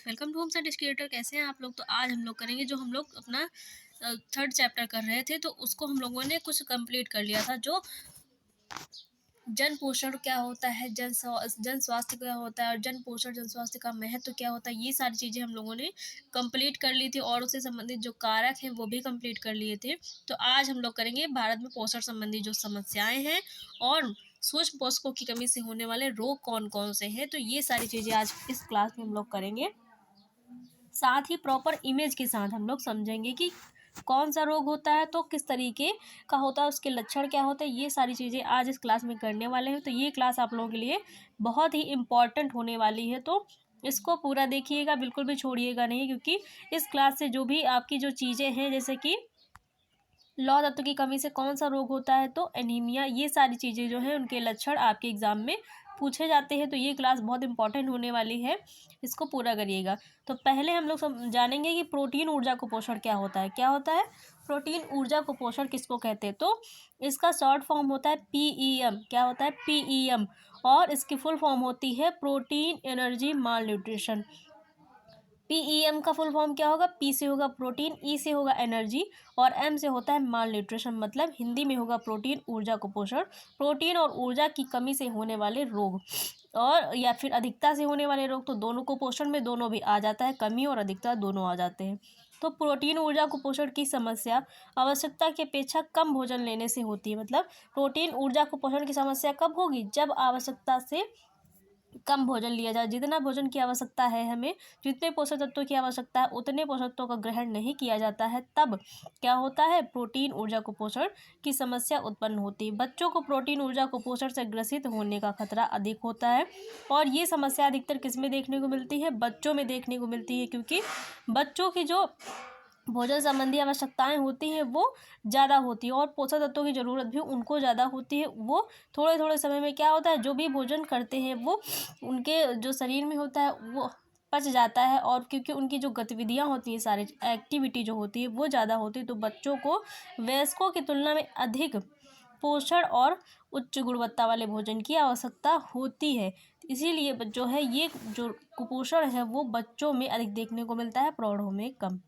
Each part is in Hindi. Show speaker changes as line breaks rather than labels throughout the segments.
Welcome to home science creator. कैसे हैं आप लोग? तो आज हम लोग करेंगे जो हम लोग अपना थर्ड चैप्टर कर रहे थे, तो उसको हम लोगों ने कुछ कंप्लीट कर लिया था। जो जन पोषण क्या होता है, जन स्वास्थ्य क्या होता है और जन पोषण जन स्वास्थ्य का महत्व क्या होता है, ये सारी चीज़ें हम लोगों ने कंप्लीट कर ली थी और उससे संबंधित जो कारक हैं वो भी कंप्लीट कर लिए थे। तो आज हम लोग करेंगे भारत में पोषण संबंधी जो समस्याएं हैं और सूक्ष्म पोषकों की कमी से होने वाले रोग कौन कौन से हैं, तो ये सारी चीज़ें आज इस क्लास में हम लोग करेंगे। साथ ही प्रॉपर इमेज के साथ हम लोग समझेंगे कि कौन सा रोग होता है, तो किस तरीके का होता है, उसके लक्षण क्या होते हैं, ये सारी चीज़ें आज इस क्लास में करने वाले हैं। तो ये क्लास आप लोगों के लिए बहुत ही इम्पॉर्टेंट होने वाली है, तो इसको पूरा देखिएगा, बिल्कुल भी छोड़िएगा नहीं, क्योंकि इस क्लास से जो भी आपकी जो चीज़ें हैं, जैसे कि लौह तत्व की कमी से कौन सा रोग होता है, तो एनीमिया, ये सारी चीज़ें जो हैं उनके लक्षण आपके एग्जाम में पूछे जाते हैं। तो ये क्लास बहुत इंपॉर्टेंट होने वाली है, इसको पूरा करिएगा। तो पहले हम लोग सब जानेंगे कि प्रोटीन ऊर्जा कुपोषण क्या होता है। क्या होता है प्रोटीन ऊर्जा कुपोषण, किसको कहते हैं? तो इसका शॉर्ट फॉर्म होता है PEM। क्या होता है? PEM। और इसकी फुल फॉर्म होती है प्रोटीन एनर्जी माल न्यूट्रिशन। PEM का फुल फॉर्म क्या होगा? P से होगा प्रोटीन, E से होगा एनर्जी और M से होता है माल न्यूट्रिशन, मतलब हिंदी में होगा प्रोटीन ऊर्जा कुपोषण। प्रोटीन और ऊर्जा की कमी से होने वाले रोग और या फिर अधिकता से होने वाले रोग, तो दोनों कुपोषण में दोनों भी आ जाता है, कमी और अधिकता दोनों आ जाते हैं। तो प्रोटीन ऊर्जा कुपोषण की समस्या आवश्यकता की अपेक्षा कम भोजन लेने से होती है। मतलब प्रोटीन ऊर्जा कुपोषण की समस्या कब होगी? जब आवश्यकता से कम भोजन लिया जाए। जितना भोजन की आवश्यकता है हमें, जितने पोषक तत्वों की आवश्यकता है उतने पोषक तत्वों का ग्रहण नहीं किया जाता है, तब क्या होता है? प्रोटीन ऊर्जा कुपोषण की समस्या उत्पन्न होती है। बच्चों को प्रोटीन ऊर्जा कुपोषण से ग्रसित होने का खतरा अधिक होता है और ये समस्या अधिकतर किस में देखने को मिलती है? बच्चों में देखने को मिलती है, क्योंकि बच्चों की जो भोजन संबंधी आवश्यकताएं होती हैं वो ज़्यादा होती है और पोषक तत्वों की ज़रूरत भी उनको ज़्यादा होती है। वो थोड़े थोड़े समय में क्या होता है, जो भी भोजन करते हैं वो उनके जो शरीर में होता है वो पच जाता है, और क्योंकि उनकी जो गतिविधियां होती हैं, सारी एक्टिविटी जो होती है वो ज़्यादा होती है, तो बच्चों को वयस्कों की तुलना में अधिक पोषण और उच्च गुणवत्ता वाले भोजन की आवश्यकता होती है। इसीलिए जो है ये जो कुपोषण है वो बच्चों में अधिक देखने को मिलता है, प्रौढ़ों में कम।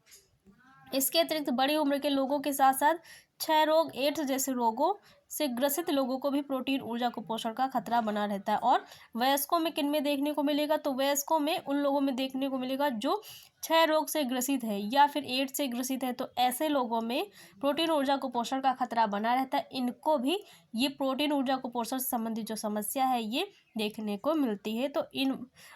इसके अतिरिक्त बड़ी उम्र के लोगों के साथ साथ क्षय रोग, एड्स जैसे रोगों से ग्रसित लोगों को भी प्रोटीन ऊर्जा कुपोषण का खतरा बना रहता है। और वयस्कों में किन में देखने को मिलेगा? तो वयस्कों में उन लोगों में देखने को मिलेगा जो क्षय रोग से ग्रसित है या फिर एड्स से ग्रसित है, तो ऐसे लोगों में प्रोटीन ऊर्जा कुपोषण का खतरा बना रहता है। इनको भी ये प्रोटीन ऊर्जा कुपोषण से संबंधित जो समस्या है ये देखने को मिलती है, तो इन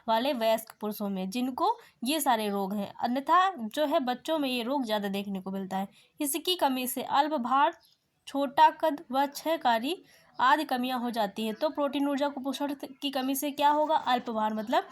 वाले वयस्क पुरुषों में जिनको ये सारे रोग हैं। अन्यथा जो है बच्चों में ये रोग ज़्यादा देखने को मिलता है। इसकी कमी से अल्प भार, छोटा कद व क्षयकारी आदि कमियां हो जाती है। तो प्रोटीन ऊर्जा कुपोषण की कमी से क्या होगा? अल्प भार, मतलब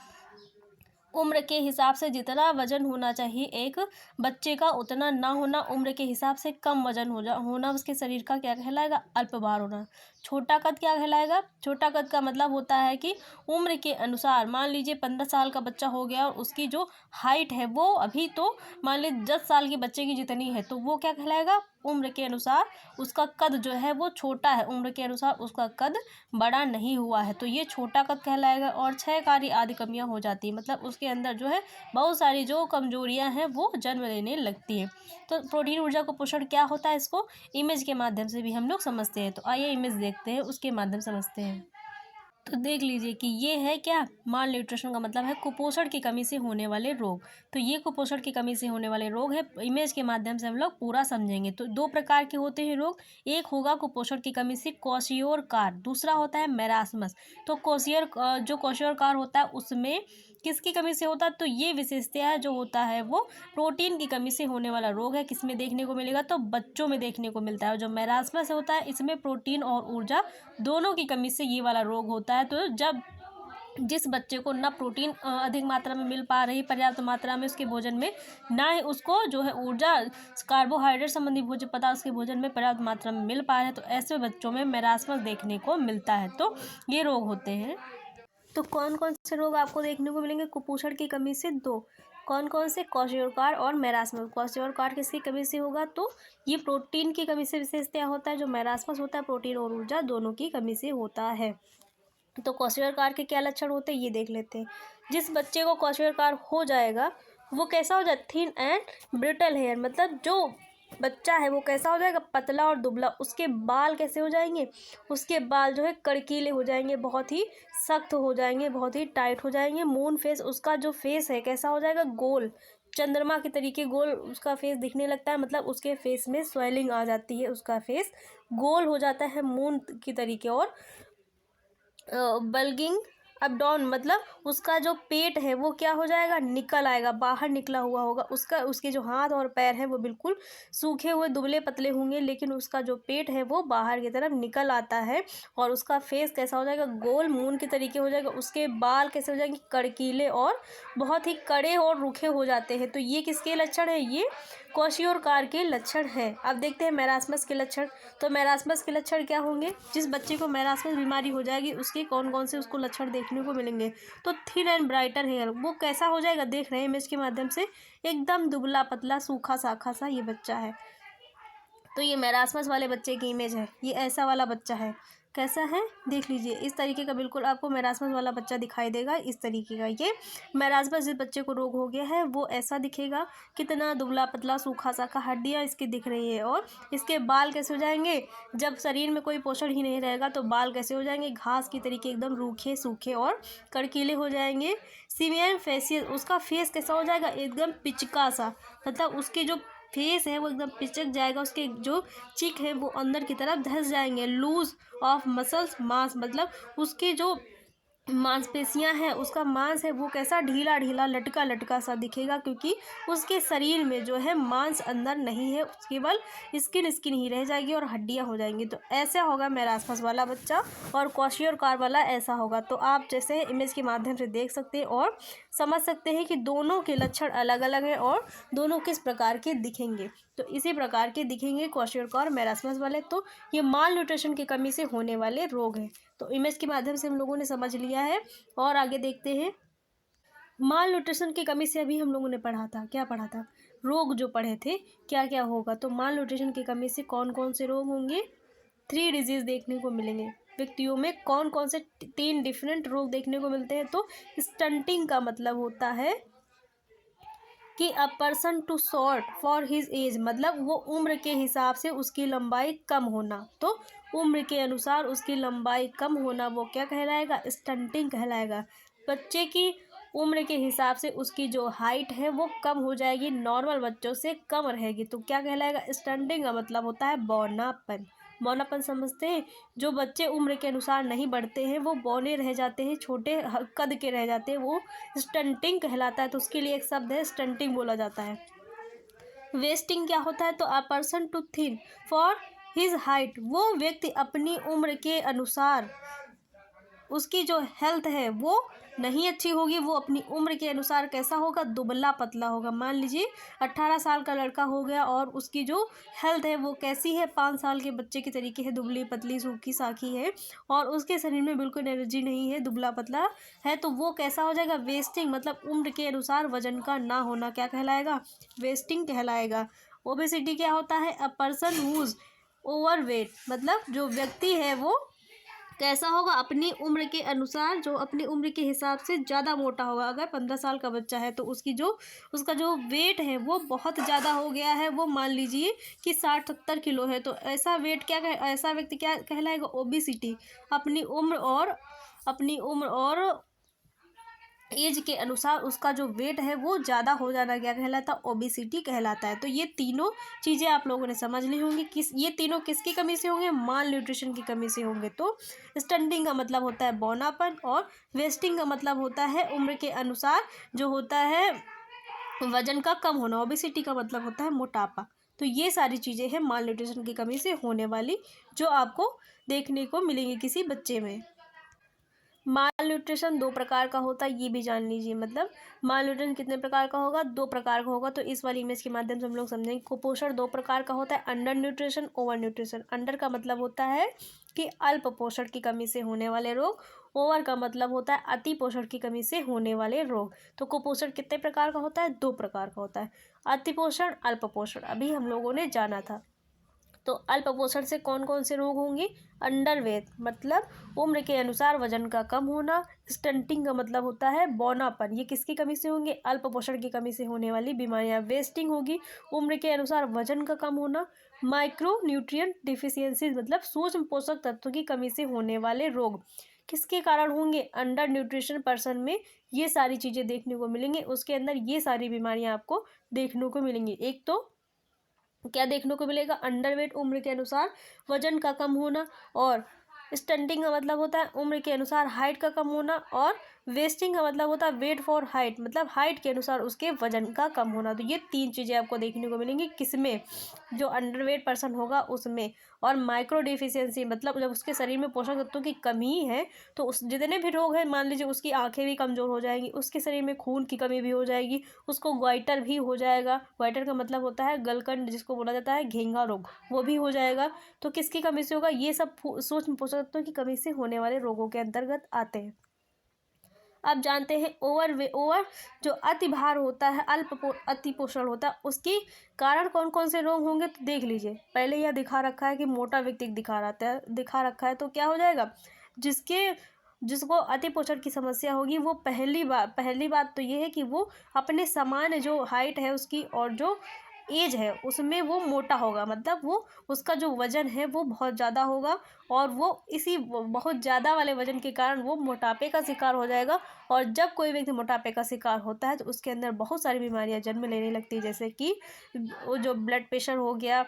उम्र के हिसाब से जितना वजन होना चाहिए एक बच्चे का उतना ना होना, उम्र के हिसाब से कम वजन होना उसके शरीर का, क्या कहलाएगा? अल्प भार होना। छोटा कद क्या कहलाएगा? छोटा कद का मतलब होता है कि उम्र के अनुसार, मान लीजिए 15 साल का बच्चा हो गया और उसकी जो हाइट है वो अभी तो मान लीजिए 10 साल के बच्चे की जितनी है, तो वो क्या कहलाएगा? उम्र के अनुसार उसका कद जो है वो छोटा है, उम्र के अनुसार उसका कद बड़ा नहीं हुआ है, तो ये छोटा कद कहलाएगा। और क्षयकारी आदि कमियां हो जाती है, मतलब उसके अंदर जो है बहुत सारी जो कमजोरियां हैं वो जन्म लेने लगती है। तो प्रोटीन ऊर्जा कुपोषण क्या होता है, इसको इमेज के माध्यम से भी हम लोग समझते हैं। तो आइए इमेज देखते हैं, उसके माध्यम से समझते हैं। तो देख लीजिए कि ये है क्या? माल न्यूट्रिशन का मतलब है कुपोषण की कमी से होने वाले रोग। तो ये कुपोषण की कमी से होने वाले रोग है, इमेज के माध्यम से हम लोग पूरा समझेंगे। तो दो प्रकार के होते हैं रोग। एक होगा कुपोषण की कमी से क्वाशियोरकार, दूसरा होता है मेरास्मस। तो जो क्वाशियोरकार होता है उसमें किसकी कमी से होता है? तो ये विशेषता जो होता है वो प्रोटीन की कमी से होने वाला रोग है। किसमें देखने को मिलेगा? तो बच्चों में देखने को मिलता है। और जो मेरास्मस होता है इसमें प्रोटीन और ऊर्जा दोनों की कमी से ये वाला रोग होता है। तो जब जिस बच्चे को ना प्रोटीन अधिक मात्रा में मिल पा रही, पर्याप्त मात्रा में उसके भोजन में, ना ही उसको जो है ऊर्जा कार्बोहाइड्रेट संबंधी भोज्य पदार्थ उसके भोजन में पर्याप्त मात्रा में मिल पा रहे हैं, तो ऐसे बच्चों में मेरास्मस देखने को मिलता है। तो ये रोग होते हैं। तो कौन कौन से रोग आपको देखने को मिलेंगे कुपोषण की कमी से? दो। कौन कौन से? क्वाशियोरकार और मेरास्मस। क्वाशियोरकार किसकी कमी से होगा? तो ये प्रोटीन की कमी से विशेषता होता है। जो मेरास्मस होता है प्रोटीन और ऊर्जा दोनों की कमी से होता है। तो क्वेश्चनर के क्या लक्षण होते हैं ये देख लेते हैं। जिस बच्चे को क्वेश्चनर हो जाएगा वो कैसा हो जाए, थिन एंड ब्रिटल हेयर, मतलब जो बच्चा है वो कैसा हो जाएगा, पतला और दुबला। उसके बाल कैसे हो जाएंगे, उसके बाल जो है कड़कीले हो जाएंगे, बहुत ही सख्त हो जाएंगे, बहुत ही टाइट हो जाएंगे। मून फेस, उसका जो फेस है कैसा हो जाएगा, गोल, चंद्रमा के तरीके गोल उसका फेस दिखने लगता है, मतलब उसके फेस में स्वेलिंग आ जाती है, उसका फेस गोल हो जाता है मून की तरीके। और बल्गिंग अपडाउन, मतलब उसका जो पेट है वो क्या हो जाएगा, निकल आएगा, बाहर निकला हुआ होगा। उसके जो हाथ और पैर हैं वो बिल्कुल सूखे हुए दुबले पतले होंगे, लेकिन उसका जो पेट है वो बाहर की तरफ निकल आता है। और उसका फेस कैसा हो जाएगा, गोल मून के तरीके हो जाएगा। उसके बाल कैसे हो जाएंगे, कड़कीले और बहुत ही कड़े और रूखे हो जाते हैं। तो ये किसके लक्षण है, ये क्वेश्चनर के लक्षण है। अब देखते हैं मैरास्मस के लक्षण। तो मैरास्मस के लक्षण क्या होंगे, जिस बच्चे को मैरास्मस बीमारी हो जाएगी उसके कौन कौन से उसको लक्षण देखने को मिलेंगे। तो थिन एंड ब्राइटर हेयर, वो कैसा हो जाएगा, देख रहे हैं इमेज के माध्यम से, एकदम दुबला पतला सूखा साखा सा ये बच्चा है। तो ये मैरास्मस वाले बच्चे की इमेज है, ये ऐसा वाला बच्चा है, कैसा है देख लीजिए, इस तरीके का बिल्कुल आपको मैरास्मस वाला बच्चा दिखाई देगा, इस तरीके का। ये मैरास्मस जिस बच्चे को रोग हो गया है वो ऐसा दिखेगा, कितना दुबला पतला सूखा साखा, हड्डियाँ इसकी दिख रही है। और इसके बाल कैसे हो जाएंगे, जब शरीर में कोई पोषण ही नहीं रहेगा तो बाल कैसे हो जाएंगे, घास की तरीके एकदम रूखे सूखे और कड़कीले हो जाएंगे। सिमियन फेसियल, उसका फेस कैसा हो जाएगा, एकदम पिचका सा, मतलब उसके जो फेस है वो एकदम पिचक जाएगा, उसके जो चिक है वो अंदर की तरफ धंस जाएंगे। लूज ऑफ मसल्स मांस, मतलब उसके जो मांसपेशियां हैं, उसका मांस है वो कैसा ढीला ढीला लटका लटका सा दिखेगा, क्योंकि उसके शरीर में जो है मांस अंदर नहीं है, केवल स्किन स्किन ही रह जाएगी और हड्डियां हो जाएंगी। तो ऐसा होगा मैरास्मस वाला बच्चा, और क्वेश्चनर वाला ऐसा होगा। तो आप जैसे इमेज के माध्यम से देख सकते हैं और समझ सकते हैं कि दोनों के लक्षण अलग अलग हैं और दोनों किस प्रकार के दिखेंगे। तो इसी प्रकार के दिखेंगे क्वेश्चनर और मैरास्मस वाले। तो ये माल न्यूट्रिशन की कमी से होने वाले रोग हैं। तो इमेज के माध्यम से हम लोगों ने समझ लिया है, और आगे देखते हैं। माल न्यूट्रिशन की कमी से अभी हम लोगों ने पढ़ा था, क्या पढ़ा था, रोग जो पढ़े थे, क्या क्या होगा। तो माल न्यूट्रिशन की कमी से कौन कौन से रोग होंगे, 3 डिजीज देखने को मिलेंगे व्यक्तियों में। कौन कौन से 3 डिफरेंट रोग देखने को मिलते हैं। तो स्टंटिंग का मतलब होता है कि a person too short for his age, मतलब वो उम्र के हिसाब से उसकी लंबाई कम होना। तो उम्र के अनुसार उसकी लंबाई कम होना वो क्या कहलाएगा, स्टंटिंग कहलाएगा। बच्चे की उम्र के हिसाब से उसकी जो हाइट है वो कम हो जाएगी, नॉर्मल बच्चों से कम रहेगी, तो क्या कहलाएगा, स्टंटिंग का मतलब होता है बौनापन। बौनापन समझते हैं, जो बच्चे उम्र के अनुसार नहीं बढ़ते हैं वो बौने रह जाते हैं, छोटे कद के रह जाते हैं, वो स्टंटिंग कहलाता है। तो उसके लिए एक शब्द है स्टंटिंग बोला जाता है। वेस्टिंग क्या होता है, तो a person too thin for his height, वो व्यक्ति अपनी उम्र के अनुसार उसकी जो हेल्थ है वो नहीं अच्छी होगी, वो अपनी उम्र के अनुसार कैसा होगा, दुबला पतला होगा। मान लीजिए 18 साल का लड़का हो गया और उसकी जो हेल्थ है वो कैसी है, 5 साल के बच्चे की तरीके है, दुबली पतली सूखी साखी है, और उसके शरीर में बिल्कुल एनर्जी नहीं है, दुबला पतला है, तो वो कैसा हो जाएगा, वेस्टिंग, मतलब उम्र के अनुसार वजन का ना होना क्या कहलाएगा, वेस्टिंग कहलाएगा। ओबेसिटी क्या होता है, अ पर्सन हुज ओवरवेट, मतलब जो व्यक्ति है वो कैसा होगा, अपनी उम्र के अनुसार, जो अपनी उम्र के हिसाब से ज़्यादा मोटा होगा। अगर 15 साल का बच्चा है तो उसका जो वेट है वो बहुत ज़्यादा हो गया है, वो मान लीजिए कि 60-70 किलो है, तो ऐसा व्यक्ति क्या कहलाएगा, ओबेसिटी। अपनी उम्र और एज के अनुसार उसका जो वेट है वो ज़्यादा हो जाना क्या कहलाता है, ओबेसिटी कहलाता है। तो ये तीनों चीज़ें आप लोगों ने समझ ली होंगी, ये तीनों किसकी कमी से होंगे, माल न्यूट्रिशन की कमी से होंगे। तो स्टंटिंग का मतलब होता है बौनापन, और वेस्टिंग का मतलब होता है उम्र के अनुसार जो होता है वजन का कम होना, ओबेसिटी का मतलब होता है मोटापा। तो ये सारी चीज़ें हैं माल न्यूट्रिशन की कमी से होने वाली, जो आपको देखने को मिलेंगी किसी बच्चे में। माल न्यूट्रिशन 2 प्रकार का होता है, ये भी जान लीजिए। मतलब माल न्यूट्रिशन कितने प्रकार का होगा, 2 प्रकार का होगा। तो इस वाली इमेज के माध्यम से हम लोग समझेंगे। कुपोषण 2 प्रकार का होता है, under nutrition, over nutrition. Under का मतलब होता है कि अल्प पोषण की कमी से होने वाले रोग, ओवर का मतलब होता है अति पोषण की कमी से होने वाले रोग। तो कुपोषण कितने प्रकार का होता है, 2 प्रकार का होता है, अति पोषण, अल्प पोषण, अभी हम लोगों ने जाना था। तो अल्प पोषण से कौन कौन से रोग होंगे? अंडरवेट मतलब उम्र के अनुसार वजन का कम होना। स्टंटिंग का मतलब होता है बौनापन, ये किसकी कमी से होंगे? अल्प पोषण की कमी से होने वाली बीमारियां। वेस्टिंग होगी उम्र के अनुसार वजन का कम होना। माइक्रो न्यूट्रिएंट डिफिशियंसी मतलब सूक्ष्म पोषक तत्वों की कमी से होने वाले रोग किसके कारण होंगे? अंडर न्यूट्रिशन पर्सन में ये सारी चीज़ें देखने को मिलेंगी, उसके अंदर ये सारी बीमारियां आपको देखने को मिलेंगी। एक तो क्या देखने को मिलेगा? अंडरवेट उम्र के अनुसार वजन का कम होना, और स्टंटिंग का मतलब होता है उम्र के अनुसार हाइट का कम होना, और वेस्टिंग का मतलब होता है वेट फॉर हाइट मतलब हाइट के अनुसार उसके वजन का कम होना। तो ये तीन चीज़ें आपको देखने को मिलेंगी किसमें? जो अंडरवेट पर्सन होगा उसमें। और माइक्रो डिफिशियंसी मतलब जब उसके शरीर में पोषक तत्वों की कमी है तो उस जितने भी रोग हैं, मान लीजिए उसकी आंखें भी कमज़ोर हो जाएंगी, उसके शरीर में खून की कमी भी हो जाएगी, उसको ग्वाइटर भी हो जाएगा। ग्वाइटर का मतलब होता है गलकंड, जिसको बोला जाता है घेंगा रोग, वो भी हो जाएगा। तो किसकी कमी से होगा? ये सब सूक्ष्म पोषक तत्वों की कमी से होने वाले रोगों के अंतर्गत आते हैं। अब जानते हैं ओवर जो अति भार होता है, अति पोषण होता है, उसके कारण कौन कौन से रोग होंगे? तो देख लीजिए, पहले यह दिखा रखा है कि मोटा व्यक्ति दिखा रखा है, तो क्या हो जाएगा? जिसको अति पोषण की समस्या होगी वो पहली बात तो ये है कि वो अपने समान जो हाइट है उसकी और जो एज है उसमें वो मोटा होगा, मतलब वो उसका जो वजन है वो बहुत ज़्यादा होगा, और वो बहुत ज़्यादा वाले वजन के कारण वो मोटापे का शिकार हो जाएगा। और जब कोई व्यक्ति मोटापे का शिकार होता है तो उसके अंदर बहुत सारी बीमारियां जन्म लेने लगती है, जैसे कि वो जो ब्लड प्रेशर हो गया,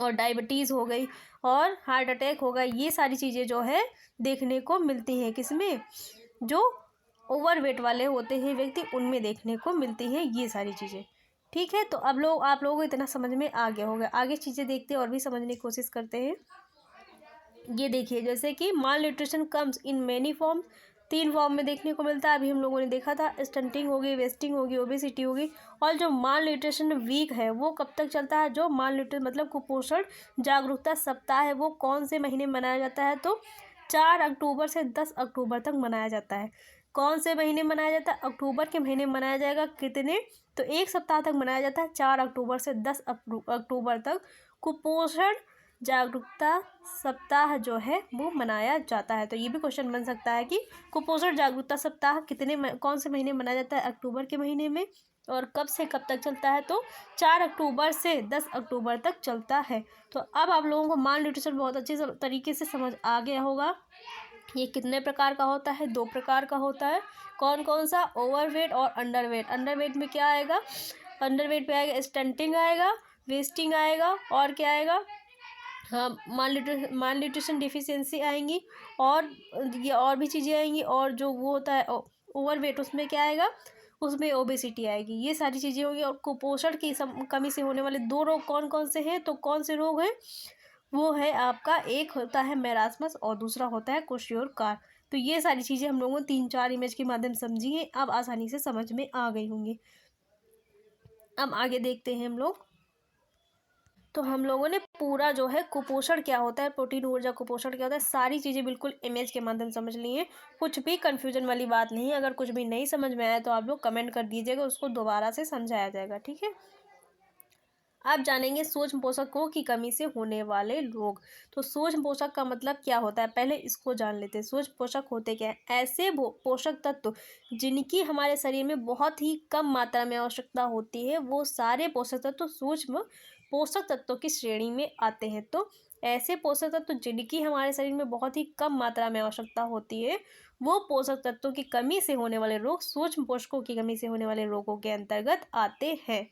और डायबिटीज़ हो गई, और हार्ट अटैक हो गया। ये सारी चीज़ें जो है देखने को मिलती हैं किसमें? जो ओवरवेट वाले होते हैं व्यक्ति, उनमें देखने को मिलती हैं ये सारी चीज़ें। ठीक है, तो अब आप लोगों को इतना समझ में आ गया होगा। आगे चीज़ें देखते हैं और भी समझने की कोशिश करते हैं। ये देखिए, जैसे कि malnutrition comes in many form, 3 form में देखने को मिलता है। अभी हम लोगों ने देखा था, स्टंटिंग होगी, वेस्टिंग होगी, ओबेसिटी होगी। और जो माल न्यूट्रिशन वीक है वो कब तक चलता है? जो माल न्यूट्रिशन मतलब कुपोषण जागरूकता सप्ताह है वो कौन से महीने में मनाया जाता है? तो 4 अक्टूबर से 10 अक्टूबर तक मनाया जाता है। कौन से महीने में मनाया जाता है? अक्टूबर के महीने में मनाया जाएगा। कितने? तो 1 सप्ताह तक मनाया जाता है, 4 अक्टूबर से 10 अक्टूबर तक कुपोषण जागरूकता सप्ताह जो है वो मनाया जाता है। तो ये भी क्वेश्चन बन सकता है कि कुपोषण जागरूकता सप्ताह कौन से महीने मनाया जाता है? अक्टूबर के महीने में। और कब से कब तक चलता है? तो 4 अक्टूबर से 10 अक्टूबर तक चलता है। तो अब आप लोगों को माल न्यूट्रिशन बहुत अच्छे तरीके से समझ आ गया होगा। ये कितने प्रकार का होता है? 2 प्रकार का होता है। कौन कौन सा? ओवरवेट और अंडरवेट। अंडरवेट में क्या आएगा? अंडरवेट पे आएगा स्टंटिंग आएगा, वेस्टिंग आएगा, और क्या आएगा? हाँ, माल न्यूट्रिशन डिफिशियंसी आएंगी, और ये और भी चीज़ें आएंगी। और जो वो होता है ओवरवेट, उसमें क्या आएगा? उसमें ओबेसिटी आएगी। ये सारी चीज़ें होंगी। और कुपोषण की कमी से होने वाले 2 रोग कौन कौन से हैं? तो कौन से रोग हैं? वो है आपका, एक होता है मेरास्मस और दूसरा होता है क्वेश्योरकार। तो ये सारी चीज़ें हम लोगों ने 3-4 इमेज के माध्यम समझी हैं, अब आसानी से समझ में आ गई होंगी। अब आगे देखते हैं हम लोग। तो हम लोगों ने पूरा जो है कुपोषण क्या होता है, प्रोटीन ऊर्जा कुपोषण क्या होता है, सारी चीज़ें बिल्कुल इमेज के माध्यम समझ ली हैं। कुछ भी कन्फ्यूजन वाली बात नहीं है। अगर कुछ भी नहीं समझ में आया तो आप लोग कमेंट कर दीजिएगा, उसको दोबारा से समझाया जाएगा। ठीक है, अब जानेंगे सूक्ष्म पोषकों की कमी से होने वाले रोग। तो सूक्ष्म पोषक का मतलब क्या होता है, पहले इसको जान लेते हैं। सूक्ष्म पोषक होते क्या हैं? ऐसे पोषक तत्व जिनकी हमारे शरीर में बहुत ही कम मात्रा में आवश्यकता होती है, वो सारे पोषक तत्व सूक्ष्म पोषक तत्वों की श्रेणी में आते हैं। तो ऐसे पोषक तत्व जिनकी हमारे शरीर में बहुत ही कम मात्रा में आवश्यकता होती है, वो पोषक तत्वों की कमी से होने वाले रोग सूक्ष्म पोषकों की कमी से होने वाले रोगों के अंतर्गत आते हैं।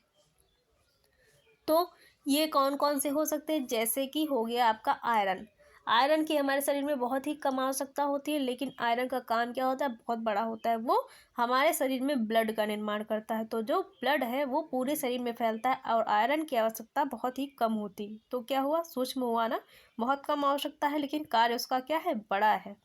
तो ये कौन कौन से हो सकते हैं? जैसे कि हो गया आपका आयरन। आयरन की हमारे शरीर में बहुत ही कम आवश्यकता होती है, लेकिन आयरन का काम क्या होता है? बहुत बड़ा होता है। वो हमारे शरीर में ब्लड का निर्माण करता है। तो जो ब्लड है वो पूरे शरीर में फैलता है, और आयरन की आवश्यकता बहुत ही कम होती है। तो क्या हुआ? सूक्ष्म हुआ ना, बहुत कम आवश्यकता है, लेकिन कार्य उसका क्या है? बड़ा है।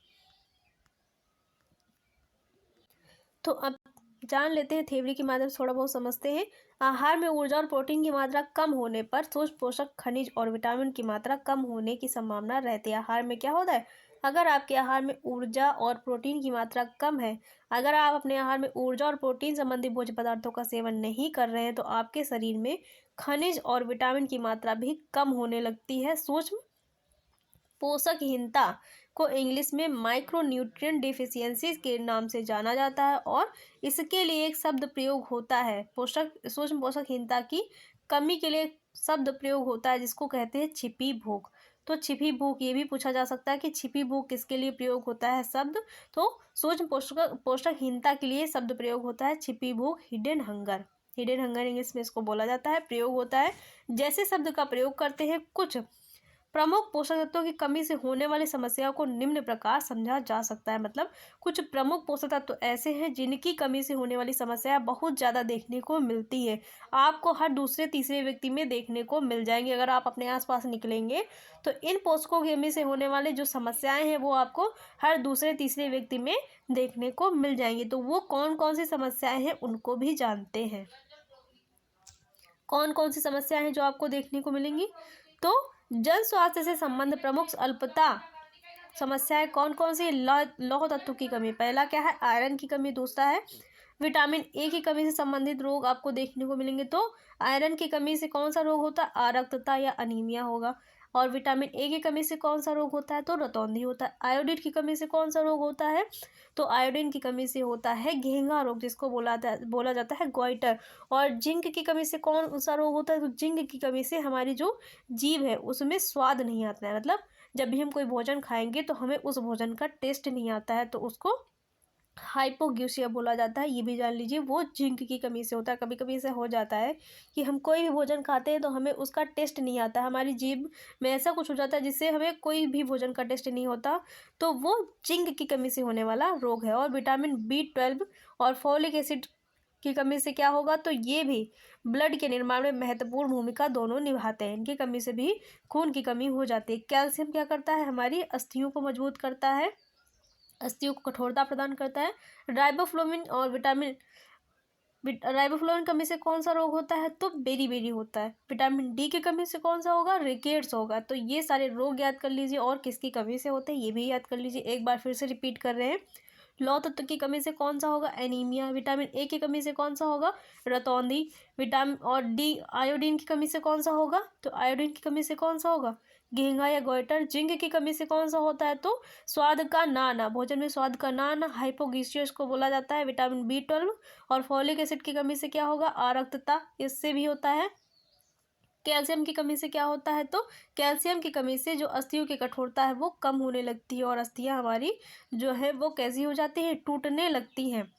तो अब जान लेते हैं, थ्योरी के माध्यम से थोड़ा बहुत समझते हैं। आहार में ऊर्जा और प्रोटीन की मात्रा कम होने पर सूक्ष्म पोषक खनिज और विटामिन की मात्रा कम होने की संभावना रहती है। आहार में क्या होता है? अगर आपके आहार में ऊर्जा और प्रोटीन की मात्रा कम है, अगर आप अपने आहार में ऊर्जा और प्रोटीन संबंधी भोज्य पदार्थों का सेवन नहीं कर रहे हैं तो आपके शरीर में खनिज और विटामिन की मात्रा भी कम होने लगती है। सूक्ष्म पोषकहीनता को इंग्लिश में माइक्रोन्यूट्रिएंट डिफिशियंसी के नाम से जाना जाता है और इसके लिए एक शब्द प्रयोग होता है। पोषक सूक्ष्म पोषकहीनता की कमी के लिए शब्द प्रयोग होता है जिसको कहते हैं छिपी भूख। तो छिपी भूख ये भी पूछा जा सकता है कि छिपी भूख किसके लिए प्रयोग होता है शब्द। तो सूक्ष्म पोषकहीनता के लिए शब्द प्रयोग होता है छिपी भूख, hidden hunger. Hidden hunger English में इसको बोला जाता है, प्रयोग होता है। जैसे शब्द का प्रयोग करते हैं कुछ प्रमुख पोषक तत्वों की कमी से होने वाली समस्याओं को निम्न प्रकार समझा जा सकता है। मतलब कुछ प्रमुख पोषक तत्व ऐसे हैं जिनकी कमी से होने वाली समस्या बहुत ज़्यादा देखने को मिलती है। आपको हर दूसरे तीसरे व्यक्ति में देखने को मिल जाएंगे। अगर आप अपने आसपास निकलेंगे तो इन पोषकों की कमी से होने वाली जो समस्याएं हैं वो आपको हर दूसरे तीसरे व्यक्ति में देखने को मिल जाएंगी। तो वो कौन कौन सी समस्याएं हैं उनको भी जानते हैं। कौन कौन सी समस्याएं हैं जो आपको देखने को मिलेंगी? तो जन स्वास्थ्य से संबंध प्रमुख अल्पता समस्याएं कौन कौन सी? लौह तत्व की कमी, पहला क्या है? आयरन की कमी। दूसरा है विटामिन ए की कमी से संबंधित रोग आपको देखने को मिलेंगे। तो आयरन की कमी से कौन सा रोग होता है? आरक्तता या अनीमिया होगा। और विटामिन ए की कमी से कौन सा रोग होता है? तो रतौंधी होता है। आयोडीन की कमी से कौन सा रोग होता है? तो आयोडीन की कमी से होता है घेंघा रोग, जिसको बोला जाता है गोइटर। और जिंक की कमी से कौन सा रोग होता है? तो जिंक की कमी से हमारी जो जीभ है उसमें स्वाद नहीं आता है। मतलब जब भी हम कोई भोजन खाएंगे तो हमें उस भोजन का टेस्ट नहीं आता है, तो उसको हाइपोग्यूसिया बोला जाता है। ये भी जान लीजिए, वो जिंक की कमी से होता है। कभी कभी ऐसा हो जाता है कि हम कोई भी भोजन खाते हैं तो हमें उसका टेस्ट नहीं आता, हमारी जीभ में ऐसा कुछ हो जाता है जिससे हमें कोई भी भोजन का टेस्ट नहीं होता, तो वो जिंक की कमी से होने वाला रोग है। और विटामिन B12 और फोलिक एसिड की कमी से क्या होगा? तो ये भी ब्लड के निर्माण में महत्वपूर्ण भूमिका दोनों निभाते हैं। इनकी कमी से भी खून की कमी हो जाती है। कैल्शियम क्या करता है? हमारी अस्थियों को मजबूत करता है, अस्थियों को कठोरता प्रदान करता है। राइबोफ्लोविन और राइबोफ्लोविन कमी से कौन सा रोग होता है? तो बेरी होता है। विटामिन डी की कमी से कौन सा होगा? रिकेट्स होगा। तो ये सारे रोग याद कर लीजिए और किसकी कमी से होते हैं ये भी याद कर लीजिए। एक बार फिर से रिपीट कर रहे हैं। लौह तत्व की कमी से कौन सा होगा? एनीमिया। विटामिन ए की कमी से कौन सा होगा? रतौंधी। विटामिन और डी आयोडीन की कमी से कौन सा होगा? तो आयोडीन की कमी से कौन सा होगा? घेंघा या गोइटर। जिंक की कमी से कौन सा होता है? तो स्वाद का ना आना, भोजन में स्वाद का ना आना, हाइपोगीसियस को बोला जाता है। विटामिन B12 और फॉलिक एसिड की कमी से क्या होगा? आरक्तता, इससे भी होता है। कैल्शियम की कमी से क्या होता है? तो कैल्शियम की कमी से जो अस्थियों की कठोरता है वो कम होने लगती है और अस्थियां हमारी जो है वो कैसी हो जाती है? टूटने लगती हैं।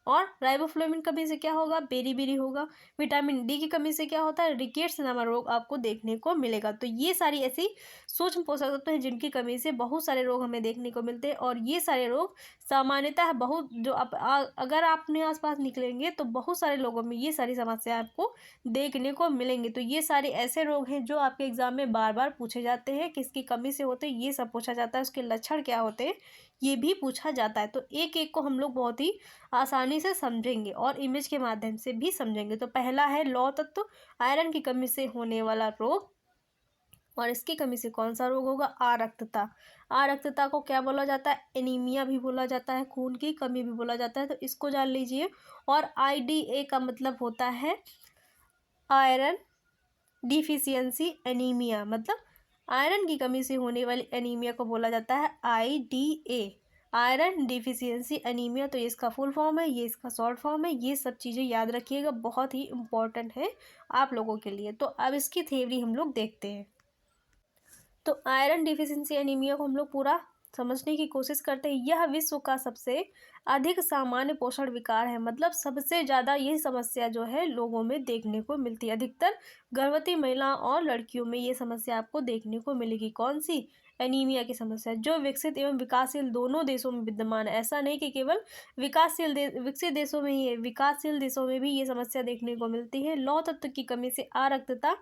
और राइबोफ्लोविन कमी से क्या होगा? बेरी होगा। विटामिन डी की कमी से क्या होता है? रिकेट्स नामक रोग आपको देखने को मिलेगा। तो ये सारी ऐसी सूक्ष्म पोषक तत्व हैं जिनकी कमी से बहुत सारे रोग हमें देखने को मिलते हैं। और ये सारे रोग सामान्यतः बहुत जो अगर आप अपने आसपास निकलेंगे तो बहुत सारे लोगों में ये सारी समस्या आपको देखने को मिलेंगे। तो ये सारे ऐसे रोग हैं जो आपके एग्जाम में बार बार पूछे जाते हैं। किसकी कमी से होते हैं ये सब पूछा जाता है, उसके लक्षण क्या होते हैं ये भी पूछा जाता है। तो एक एक को हम लोग बहुत ही आसानी से समझेंगे और इमेज के माध्यम से भी समझेंगे। तो पहला है लौह तत्व, आयरन की कमी से होने वाला रोग। और इसकी कमी से कौन सा रोग होगा? आरक्तता। आरक्तता को क्या बोला जाता है? एनीमिया भी बोला जाता है, खून की कमी भी बोला जाता है। तो इसको जान लीजिए। और IDA का मतलब होता है आयरन डिफिशियंसी एनीमिया। मतलब आयरन की कमी से होने वाली एनीमिया को बोला जाता है IDA, आयरन डिफिशियंसी एनीमिया। तो ये इसका फुल फॉर्म है, ये इसका शॉर्ट फॉर्म है। ये सब चीज़ें याद रखिएगा, बहुत ही इम्पोर्टेंट है आप लोगों के लिए। तो अब इसकी थ्योरी हम लोग देखते हैं। तो आयरन डिफिशियंसी एनीमिया को हम लोग पूरा समझने की कोशिश करते हैं। यह विश्व का सबसे अधिक सामान्य पोषण विकार है। मतलब सबसे ज़्यादा यही समस्या जो है लोगों में देखने को मिलती है। अधिकतर गर्भवती महिलाओं और लड़कियों में ये समस्या आपको देखने को मिलेगी। कौन सी? एनीमिया की समस्या, जो विकसित एवं विकासशील दोनों देशों में विद्यमान है। ऐसा नहीं कि केवल विकसित देशों में ही है, विकासशील देशों में भी ये समस्या देखने को मिलती है। लौह तत्व की कमी से आरक्तता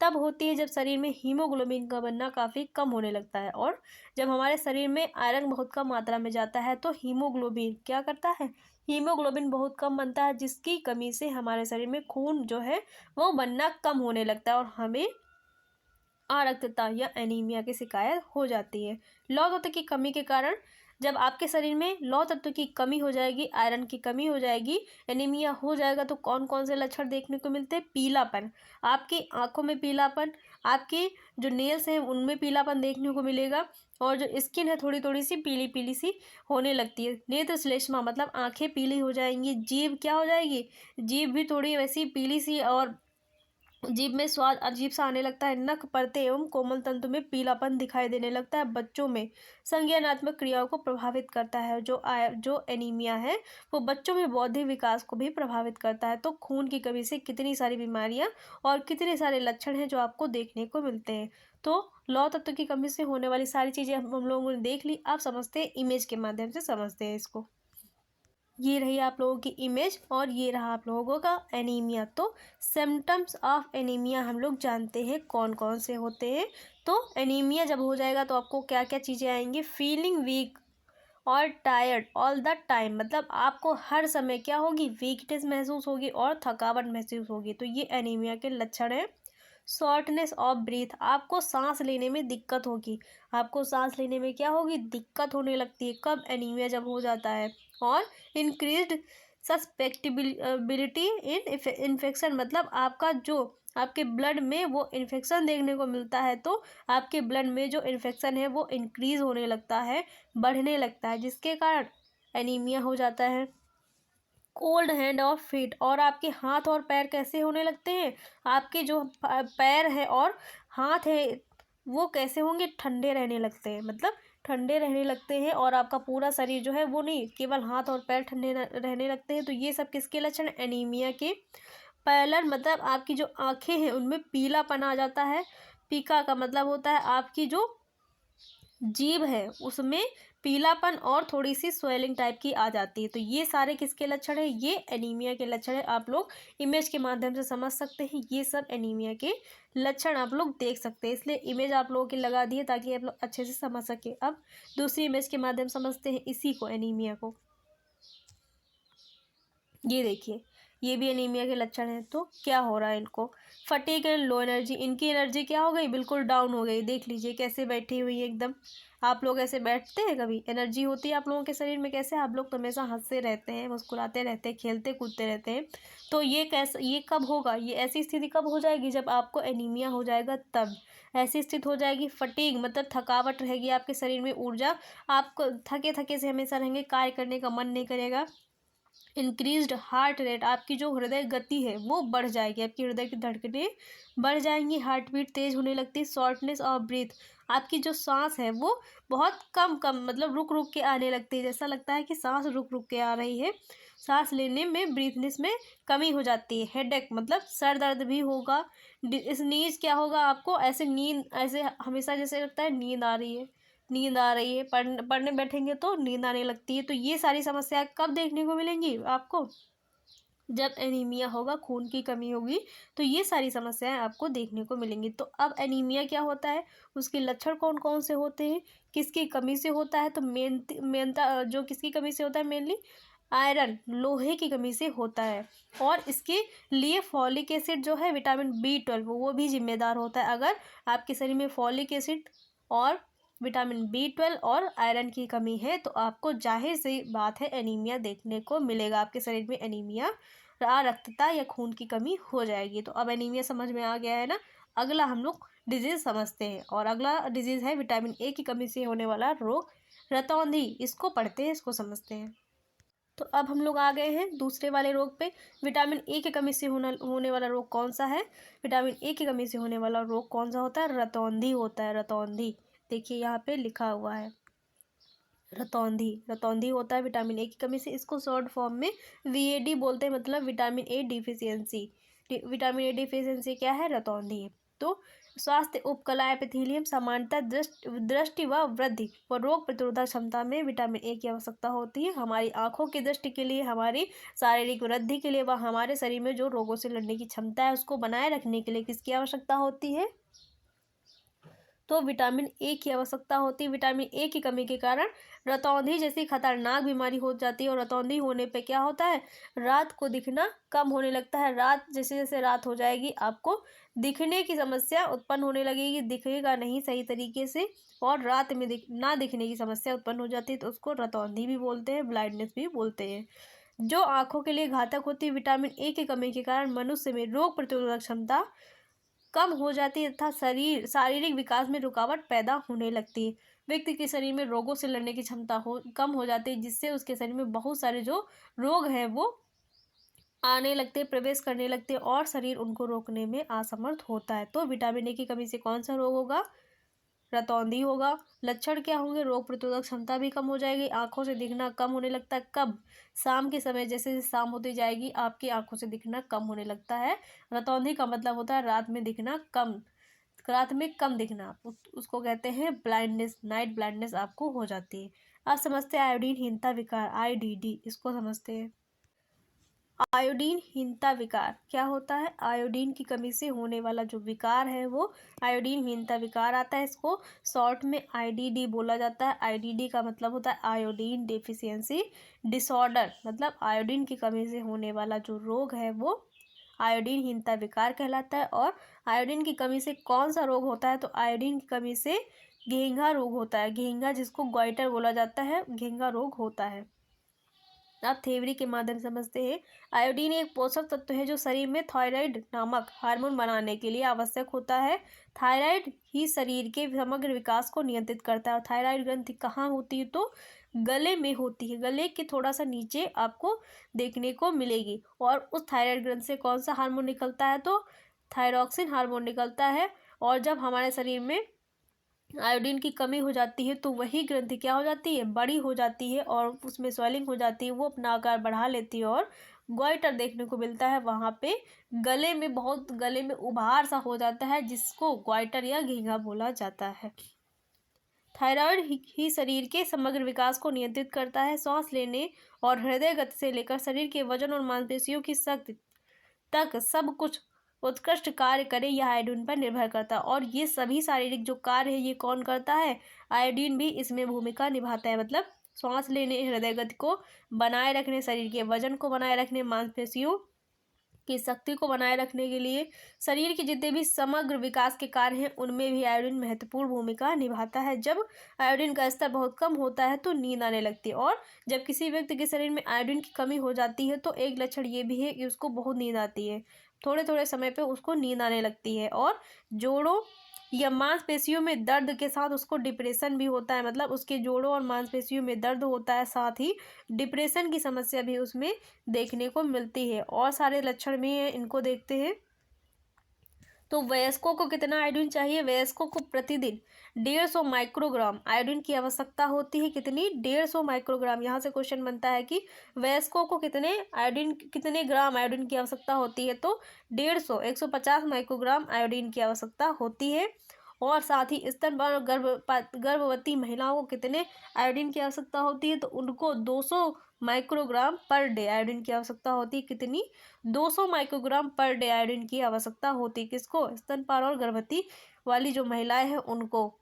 तब होती है जब शरीर में हीमोग्लोबिन का बनना काफ़ी कम होने लगता है। और जब हमारे शरीर में आयरन बहुत कम मात्रा में जाता है तो हीमोग्लोबिन क्या करता है? हीमोग्लोबिन बहुत कम बनता है, जिसकी कमी से हमारे शरीर में खून जो है वो बनना कम होने लगता है और हमें अरक्तता या एनीमिया की शिकायत हो जाती है। लौह तत्व की कमी के कारण जब आपके शरीर में लौह तत्व की कमी हो जाएगी, आयरन की कमी हो जाएगी, एनीमिया हो जाएगा, तो कौन कौन से लक्षण देखने को मिलते हैं? पीलापन, आपकी आंखों में पीलापन, आपकी जो नेल्स हैं उनमें पीलापन देखने को मिलेगा, और जो स्किन है थोड़ी थोड़ी सी पीली पीली सी होने लगती है। नेत्र श्लेष्मा मतलब आंखें पीली हो जाएंगी। जीभ क्या हो जाएगी? जीभ भी थोड़ी वैसी पीली सी, और जीभ में स्वाद अजीब सा आने लगता है। नख परते एवं कोमल तंतु में पीलापन दिखाई देने लगता है। बच्चों में संज्ञानात्मक क्रियाओं को प्रभावित करता है। जो एनीमिया है वो बच्चों में बौद्धिक विकास को भी प्रभावित करता है। तो खून की कमी से कितनी सारी बीमारियां और कितने सारे लक्षण हैं जो आपको देखने को मिलते हैं। तो लौह तत्व की कमी से होने वाली सारी चीजें हम लोगों ने देख ली। आप समझते हैं, इमेज के माध्यम से समझते हैं इसको। ये रही आप लोगों की इमेज और ये रहा आप लोगों का एनीमिया। तो सिम्टम्स ऑफ एनीमिया हम लोग जानते हैं कौन कौन से होते हैं। तो एनीमिया जब हो जाएगा तो आपको क्या क्या चीज़ें आएंगी? फीलिंग वीक और टायर्ड ऑल द टाइम, मतलब आपको हर समय क्या होगी? वीकनेस महसूस होगी और थकावट महसूस होगी। तो ये एनीमिया के लक्षण हैं। शॉर्टनेस ऑफ ब्रीथ, आपको सांस लेने में दिक्कत होगी। आपको सांस लेने में क्या होगी? दिक्कत होने लगती है। कब? एनीमिया जब हो जाता है। और इंक्रीज्ड सस्पेक्टिबिलिटी इन इन्फेक्शन, मतलब आपका जो आपके ब्लड में वो इन्फेक्शन देखने को मिलता है। तो आपके ब्लड में जो इन्फेक्शन है वो इंक्रीज होने लगता है, बढ़ने लगता है, जिसके कारण एनीमिया हो जाता है। कोल्ड हैंड और फीट, और आपके हाथ और पैर कैसे होने लगते हैं? आपके जो पैर है और हाथ है वो कैसे होंगे? ठंडे रहने लगते हैं, मतलब ठंडे रहने लगते हैं। और आपका पूरा शरीर जो है वो नहीं, केवल हाथ और पैर ठंडे रहने लगते हैं। तो ये सब किसके लक्षण? एनीमिया के। पैलर मतलब आपकी जो आंखें हैं उनमें पीलापन आ जाता है। पीका का मतलब होता है आपकी जो जीभ है उसमें पीलापन और थोड़ी सी स्वेलिंग टाइप की आ जाती है। तो ये सारे किसके लक्षण हैं? ये एनीमिया के लक्षण है। आप लोग इमेज के माध्यम से समझ सकते हैं। ये सब एनीमिया के लक्षण आप लोग देख सकते हैं, इसलिए इमेज आप लोगों की लगा दी है ताकि आप लोग अच्छे से समझ सके। अब दूसरी इमेज के माध्यम समझते हैं इसी को, एनीमिया को। ये देखिए, ये भी एनीमिया के लक्षण हैं। तो क्या हो रहा है इनको? फटीग एंड लो एनर्जी, इनकी एनर्जी क्या हो गई? बिल्कुल डाउन हो गई। देख लीजिए कैसे बैठी हुई है एकदम। आप लोग ऐसे बैठते हैं? कभी एनर्जी होती है आप लोगों के शरीर में? कैसे आप लोग तो हमेशा हंसते रहते हैं, मुस्कुराते रहते हैं, खेलते कूदते रहते हैं। तो ये कैसे, ये कब होगा? ये ऐसी स्थिति कब हो जाएगी? जब आपको एनीमिया हो जाएगा तब ऐसी स्थिति हो जाएगी। फटीग मतलब थकावट रहेगी आपके शरीर में, ऊर्जा, आपको थके थके से हमेशा रहेंगे, कार्य करने का मन नहीं करेगा। इंक्रीज्ड हार्ट रेट, आपकी जो हृदय गति है वो बढ़ जाएगी, आपकी हृदय की धड़कनें बढ़ जाएंगी, हार्ट बीट तेज होने लगती है। शॉर्टनेस ऑफ ब्रीथ, आपकी जो सांस है वो बहुत कम कम, मतलब रुक रुक के आने लगती है, जैसा लगता है कि सांस रुक रुक के आ रही है। सांस लेने में, ब्रीथनेस में कमी हो जाती है। हेडेक मतलब सर दर्द भी होगा। स्नीज क्या होगा? आपको ऐसे नींद, ऐसे हमेशा जैसे लगता है नींद आ रही है, नींद आ रही है। पढ़ने बैठेंगे तो नींद आने लगती है। तो ये सारी समस्याएं कब देखने को मिलेंगी आपको? जब एनीमिया होगा, खून की कमी होगी, तो ये सारी समस्याएं आपको देखने को मिलेंगी। तो अब एनीमिया क्या होता है, उसके लक्षण कौन कौन से होते हैं, किसकी कमी से होता है? तो मेनता जो किसकी कमी से होता है? मेनली आयरन, लोहे की कमी से होता है। और इसके लिए फॉलिक एसिड जो है, विटामिन B12 वो भी जिम्मेदार होता है। अगर आपके शरीर में फॉलिक एसिड और विटामिन B12 और आयरन की कमी है तो आपको जाहिर सी बात है एनीमिया देखने को मिलेगा। आपके शरीर में एनीमिया, रक्तता या खून की कमी हो जाएगी। तो अब एनीमिया समझ में आ गया है ना। अगला हम लोग डिजीज समझते हैं, और अगला डिजीज है विटामिन A की कमी से होने वाला रोग, रतौंधी। इसको पढ़ते हैं, इसको समझते हैं। तो अब हम लोग आ गए हैं दूसरे वाले रोग पे। विटामिन A की कमी से होने वाला रोग कौन सा है? विटामिन A की कमी से होने वाला रोग कौन सा होता है? रतौंधी होता है, रतौंधी। देखिए यहाँ पे लिखा हुआ है, रतौंधी। रतौंधी होता है विटामिन A की कमी से। इसको शॉर्ट फॉर्म में VAD बोलते हैं, मतलब vitamin A deficiency. Vitamin A deficiency क्या है? रतौंधी है। तो स्वास्थ्य उपकला एपिथेलियम, सामान्यतः दृष्टि व वृद्धि व रोग प्रतिरोधक क्षमता में विटामिन A की आवश्यकता होती है। हमारी आंखों की दृष्टि के लिए, हमारी शारीरिक वृद्धि के लिए व हमारे शरीर में जो रोगों से लड़ने की क्षमता है उसको बनाए रखने के लिए किसकी आवश्यकता होती है? तो विटामिन ए की आवश्यकता होती है। विटामिन ए की कमी के कारण रतौंधी जैसी खतरनाक बीमारी हो जाती है और रतौंधी होने पे क्या होता है, रात को दिखना कम होने लगता है। रात जैसे जैसे रात हो जाएगी आपको दिखने की समस्या उत्पन्न होने लगेगी, दिखेगा नहीं सही तरीके से और रात में ना दिखने की समस्या उत्पन्न हो जाती है, तो उसको रतौंधी भी बोलते हैं, ब्लाइंडनेस भी बोलते हैं। जो आंखों के लिए घातक होती है। विटामिन ए की कमी के कारण मनुष्य में रोग प्रतिरोधक क्षमता कम हो जाती है तथा शारीरिक विकास में रुकावट पैदा होने लगती है। व्यक्ति के शरीर में रोगों से लड़ने की क्षमता कम हो जाती है, जिससे उसके शरीर में बहुत सारे जो रोग हैं वो आने लगते, प्रवेश करने लगते और शरीर उनको रोकने में असमर्थ होता है। तो विटामिन ए की कमी से कौन सा रोग होगा, रतौंधी होगा। लक्षण क्या होंगे, रोग प्रतिरोधक क्षमता भी कम हो जाएगी, आंखों से दिखना कम होने लगता है। कब, शाम के समय, जैसे जैसे शाम होती जाएगी आपकी आंखों से दिखना कम होने लगता है। रतौंधी का मतलब होता है रात में दिखना कम, रात में कम दिखना, उसको कहते हैं ब्लाइंडनेस, नाइट ब्लाइंडनेस आपको हो जाती है। अब समझते हैं आयोडीनहीनता विकार, आईडीडी, इसको समझते हैं। आयोडीनहीनता विकार क्या होता है, आयोडीन की कमी से होने वाला जो विकार है वो आयोडीनहीनता विकार आता है। इसको शॉर्ट में आईडीडी बोला जाता है। आईडीडी का मतलब होता है आयोडीन डेफिशिएंसी डिसऑर्डर, मतलब आयोडीन की कमी से होने वाला जो रोग है वो आयोडीनहीनता विकार कहलाता है। और आयोडीन की कमी से कौन सा रोग होता है, तो आयोडीन की कमी से घेंघा रोग होता है। घेंघा, जिसको गॉइटर बोला जाता है, घेंघा रोग होता है। आप थ्योरी के माध्यम से समझते हैं। आयोडीन एक पोषक तत्व है जो शरीर में थायराइड नामक हार्मोन बनाने के लिए आवश्यक होता है। थायराइड ही शरीर के समग्र विकास को नियंत्रित करता है। और थायराइड ग्रंथि कहाँ होती है, तो गले में होती है, गले के थोड़ा सा नीचे आपको देखने को मिलेगी। और उस थायराइड ग्रंथि से कौन सा हार्मोन निकलता है, तो थायरॉक्सिन हार्मोन निकलता है। और जब हमारे शरीर में आयोडीन की कमी हो जाती है तो वही ग्रंथि क्या हो जाती है, बड़ी हो जाती है और उसमें स्वेलिंग हो जाती है, वो अपना आकार बढ़ा लेती है और गोइटर देखने को मिलता है। वहाँ पे गले में उभार सा हो जाता है, जिसको गोइटर या घेंघा बोला जाता है। थायराइड ही शरीर के समग्र विकास को नियंत्रित करता है। सांस लेने और हृदय गति से लेकर शरीर के वजन और मांसपेशियों की शक्ति तक सब कुछ उत्कृष्ट कार्य करे, यह आयोडीन पर निर्भर करता है। और ये सभी शारीरिक जो कार्य है ये कौन करता है, आयोडीन भी इसमें भूमिका निभाता है। मतलब सांस लेने, हृदय गति को बनाए रखने, शरीर के वजन को बनाए रखने, मांसपेशियों की शक्ति को बनाए रखने के लिए, शरीर के जितने भी समग्र विकास के कार्य हैं उनमें भी आयोडीन महत्वपूर्ण भूमिका निभाता है। जब आयोडीन का स्तर बहुत कम होता है तो नींद आने लगती है। और जब किसी व्यक्ति के शरीर में आयोडीन की कमी हो जाती है तो एक लक्षण ये भी है कि उसको बहुत नींद आती है, थोड़े थोड़े समय पे उसको नींद आने लगती है। और जोड़ों या मांसपेशियों में दर्द के साथ उसको डिप्रेशन भी होता है, मतलब उसके जोड़ों और मांसपेशियों में दर्द होता है, साथ ही डिप्रेशन की समस्या भी उसमें देखने को मिलती है। और सारे लक्षण भी हैं, इनको देखते हैं। तो वयस्कों को कितना आयोडीन चाहिए, वयस्कों को प्रतिदिन 150 माइक्रोग्राम आयोडीन की आवश्यकता होती है। कितनी, 150 माइक्रोग्राम। यहाँ से क्वेश्चन बनता है कि वयस्कों को कितने ग्राम आयोडीन की आवश्यकता होती है, तो 150 माइक्रोग्राम आयोडीन की आवश्यकता होती है। और साथ ही स्तनपान और गर्भवती महिलाओं को कितने आयोडीन की आवश्यकता होती है, तो उनको 200 माइक्रोग्राम पर डे आयोडीन की आवश्यकता होती है। कितनी, 200 माइक्रोग्राम पर डे आयोडीन की आवश्यकता होती है। किसको, स्तनपान और गर्भवती वाली जो महिलाएं हैं उनको।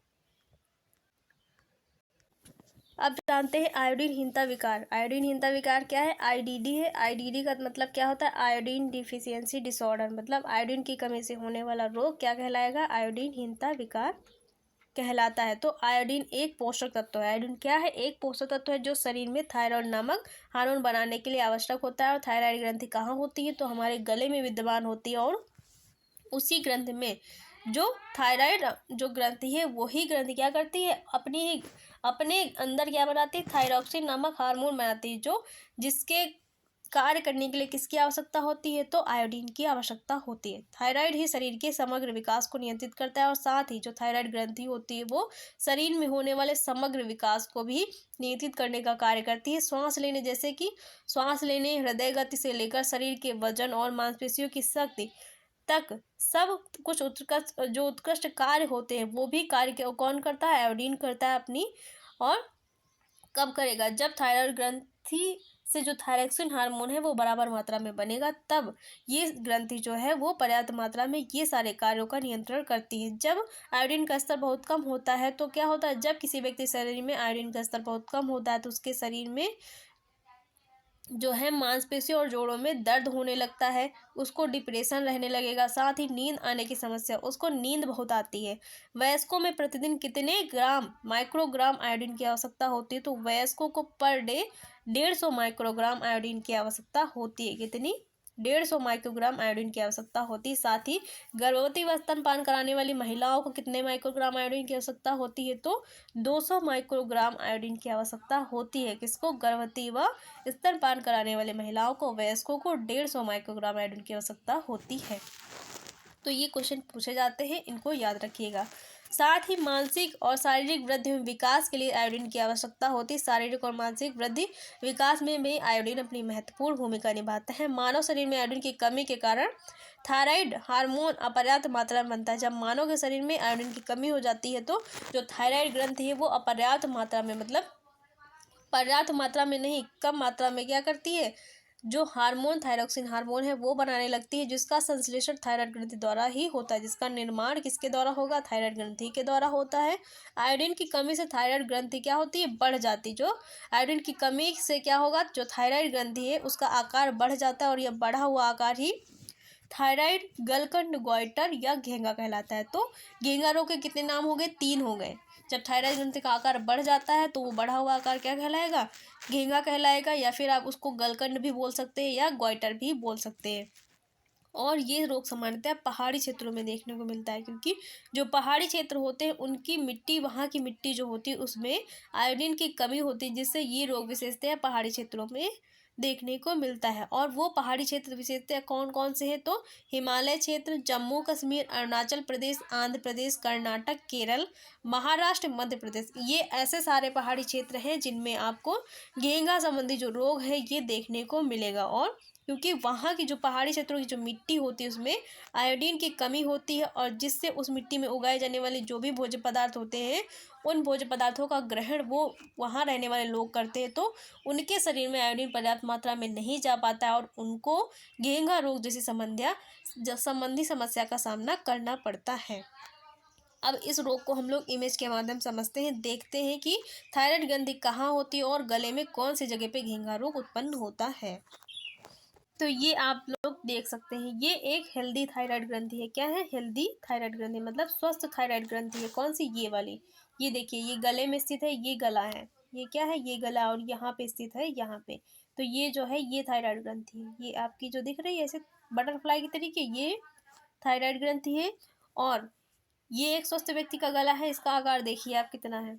अब जानते हैं आयोडीनहीनता विकार। आयोडीनहीनता विकार क्या है, आईडीडी है। आईडीडी का मतलब क्या होता है, आयोडीन डिफिशियंसी डिसऑर्डर, मतलब आयोडीन की कमी से होने वाला रोग क्या कहलाएगा, आयोडीनहीनता विकार कहलाता है। तो आयोडीन एक पोषक तत्व है। आयोडीन क्या है, एक पोषक तत्व है जो शरीर में थायराइड नामक हार्मोन बनाने के लिए आवश्यक होता है। और थायराइड ग्रंथि कहाँ होती है, तो हमारे गले में विद्यमान होती है। और उसी ग्रंथि में जो थायराइड जो ग्रंथि है वही ग्रंथि क्या करती है, अपने अंदर क्या बनाती है, थायरॉक्सिन नामक हार्मोन बनाती है, जो जिसके कार्य करने के लिए किसकी आवश्यकता होती है, तो आयोडीन की आवश्यकता होती है। थायराइड ही शरीर के समग्र विकास को नियंत्रित करता है। और साथ ही जो थायराइड ग्रंथि होती है वो शरीर में होने वाले समग्र विकास को भी नियंत्रित करने का कार्य करती है। श्वास लेने, जैसे कि श्वास लेने, हृदय गति से लेकर शरीर के वजन और मांसपेशियों की शक्ति तक सब कुछ उत्कृष्ट कार्य होते हैं वो भी कार्य कौन करता है, आयोडीन करता है अपनी। और कब करेगा, जब थायराइड ग्रंथि से जो थायरॉक्सिन हार्मोन है वो बराबर मात्रा में बनेगा, तब ये ग्रंथि जो है वो पर्याप्त मात्रा में ये सारे कार्यों का नियंत्रण करती है। जब आयोडीन का स्तर बहुत कम होता है तो क्या होता है, जब किसी व्यक्ति शरीर में आयोडीन का स्तर बहुत कम होता है तो उसके शरीर में जो है मांसपेशी और जोड़ों में दर्द होने लगता है, उसको डिप्रेशन रहने लगेगा, साथ ही नींद आने की समस्या, उसको नींद बहुत आती है। वयस्कों में प्रतिदिन कितने ग्राम माइक्रोग्राम आयोडीन की आवश्यकता होती है, तो वयस्कों को पर डे 150 माइक्रोग्राम आयोडीन की आवश्यकता होती है। कितनी? 150 माइक्रोग्राम आयोडीन की आवश्यकता होती है। साथ ही गर्भवती व स्तनपान कराने वाली महिलाओं को कितने माइक्रोग्राम आयोडीन की आवश्यकता होती है, तो 200 माइक्रोग्राम आयोडीन की आवश्यकता होती है। किसको? गर्भवती व स्तनपान कराने वाली महिलाओं को, वयस्कों को 150 माइक्रोग्राम आयोडीन की आवश्यकता होती है। तो ये क्वेश्चन पूछे जाते हैं, इनको याद रखिएगा। साथ ही मानसिक और शारीरिक वृद्धि में विकास के लिए आयोडीन की आवश्यकता होती है। शारीरिक और मानसिक वृद्धि विकास में भी आयोडीन अपनी महत्वपूर्ण भूमिका निभाता है। मानव शरीर में आयोडीन की कमी के कारण थायराइड हार्मोन अपर्याप्त मात्रा में बनता है। जब मानव के शरीर में आयोडीन की कमी हो जाती है तो जो थायराइड ग्रंथि है वो अपर्याप्त मात्रा में, मतलब पर्याप्त मात्रा में नहीं, कम मात्रा में क्या करती है, जो हार्मोन थायरॉक्सिन हार्मोन है वो बनाने लगती है, जिसका संश्लेषण थायराइड ग्रंथि द्वारा ही होता है। जिसका निर्माण किसके द्वारा होगा? थायराइड ग्रंथि के द्वारा होता है। आयोडीन की कमी से थायराइड ग्रंथि क्या होती है? बढ़ जाती है। जो आयोडीन की कमी से क्या होगा, जो थायराइड ग्रंथि है उसका आकार बढ़ जाता है, और यह बढ़ा हुआ आकार ही थायराइड गलकंड गोइटर या घेंगा कहलाता है। तो घेंगा रोग के कितने नाम हो गए? 3 हो गए। जब थायराइड ग्रंथि का आकार बढ़ जाता है तो वो बढ़ा हुआ आकार क्या कहलाएगा? घेंगा कहलाएगा, या फिर आप उसको गलकंड भी बोल सकते हैं या गोइटर भी बोल सकते हैं। और ये रोग सामान्यतः पहाड़ी क्षेत्रों में देखने को मिलता है, क्योंकि जो पहाड़ी क्षेत्र होते हैं उनकी मिट्टी, वहाँ की मिट्टी जो होती है उसमें आयोडीन की कमी होती है, जिससे ये रोग विशेषतः पहाड़ी क्षेत्रों में देखने को मिलता है। और वो पहाड़ी क्षेत्र विशेषतः कौन कौन से हैं, तो हिमालय क्षेत्र, जम्मू कश्मीर, अरुणाचल प्रदेश, आंध्र प्रदेश, कर्नाटक, केरल, महाराष्ट्र, मध्य प्रदेश, ये ऐसे सारे पहाड़ी क्षेत्र हैं जिनमें आपको घेंघा संबंधी जो रोग है ये देखने को मिलेगा। और क्योंकि वहाँ की जो पहाड़ी क्षेत्रों की जो मिट्टी होती है उसमें आयोडीन की कमी होती है, और जिससे उस मिट्टी में उगाए जाने वाले जो भी भोज्य पदार्थ होते हैं उन भोज्य पदार्थों का ग्रहण वो वहाँ रहने वाले लोग करते हैं, तो उनके शरीर में आयोडीन पर्याप्त मात्रा में नहीं जा पाता है और उनको घेंघा रोग जैसी संबंधी समस्या का सामना करना पड़ता है। अब इस रोग को हम लोग इमेज के माध्यम से समझते हैं, देखते हैं कि थायराइड ग्रंथि कहाँ होती है और गले में कौन सी जगह पे घेंघा रोग उत्पन्न होता है। तो ये आप लोग देख सकते हैं, ये एक हेल्दी थायराइड ग्रंथि है। क्या है? हेल्दी थायराइड ग्रंथि, मतलब स्वस्थ थायराइड ग्रंथि है। कौन सी? ये वाली। ये देखिए, ये गले में स्थित है, ये गला है। ये क्या है? ये गला, और यहाँ पे स्थित है, यहाँ पे। तो ये जो है ये थायराइड ग्रंथि है। ये आपकी जो दिख रही है ऐसे बटरफ्लाई की तरीके, ये थायराइड ग्रंथि है। और ये एक स्वस्थ व्यक्ति का गला है, इसका आकार देखिए आप कितना है,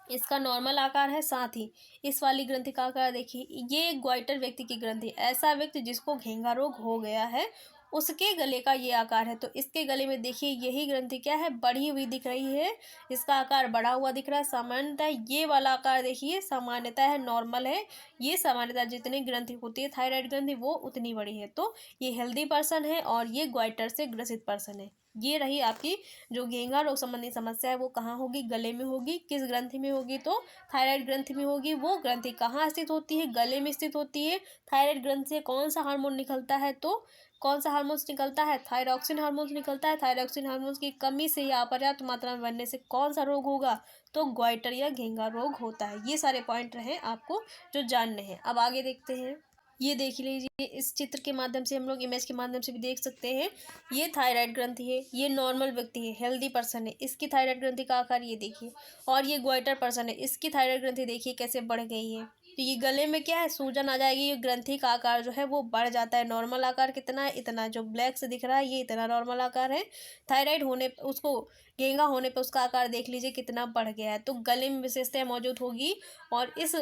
इसका नॉर्मल आकार है। साथ ही इस वाली ग्रंथि का आकार देखिए, ये एक ग्वाइटर व्यक्ति की ग्रंथि, ऐसा व्यक्ति जिसको घेंघा रोग हो गया है उसके गले का ये आकार है। तो इसके गले में देखिए यही ग्रंथि क्या है? बढ़ी हुई दिख रही है, इसका आकार बढ़ा हुआ दिख रहा है। सामान्यतः ये वाला आकार देखिए सामान्यतः है, नॉर्मल है। ये सामान्यतः जितनी ग्रंथि होती है थायराइड ग्रंथि वो उतनी बड़ी है। तो ये हेल्दी पर्सन है और ये ग्वाइटर से ग्रसित पर्सन है। ये रही आपकी जो घेंघा रोग संबंधी समस्या है, वो कहाँ होगी? गले में होगी। किस ग्रंथि में होगी? तो थायराइड ग्रंथि में होगी। वो ग्रंथि कहाँ स्थित होती है? गले में स्थित होती है। थायराइड ग्रंथि से कौन सा हार्मोन निकलता है? तो कौन सा हार्मोन्स निकलता है? थायरॉक्सिन हार्मोन्स निकलता है। थायरॉक्सिन हार्मोन्स की कमी से या अपर्याप्त मात्रा में बनने से कौन सा रोग होगा? तो ग्वाइटर या घेंघा रोग होता है। ये सारे पॉइंट रहे आपको जो जानने हैं। अब आगे देखते हैं। ये देख लीजिए, इस चित्र के माध्यम से हम लोग इमेज के माध्यम से भी देख सकते हैं। ये थायराइड ग्रंथि है, ये नॉर्मल व्यक्ति है, हेल्दी पर्सन है, इसकी थायराइड ग्रंथि का आकार ये देखिए। और ये ग्वाइटर पर्सन है, इसकी थायराइड ग्रंथि देखिए कैसे बढ़ गई है। तो ये गले में क्या है? सूजन आ जाएगी, ये ग्रंथि का आकार जो है वो बढ़ जाता है। नॉर्मल आकार कितना है? इतना। जो ब्लैक से दिख रहा है ये इतना नॉर्मल आकार है। थायराइड होने पे उसको घेंघा होने पे उसका आकार देख लीजिए कितना बढ़ गया है। तो गले में विशेषताएं मौजूद होगी। और इस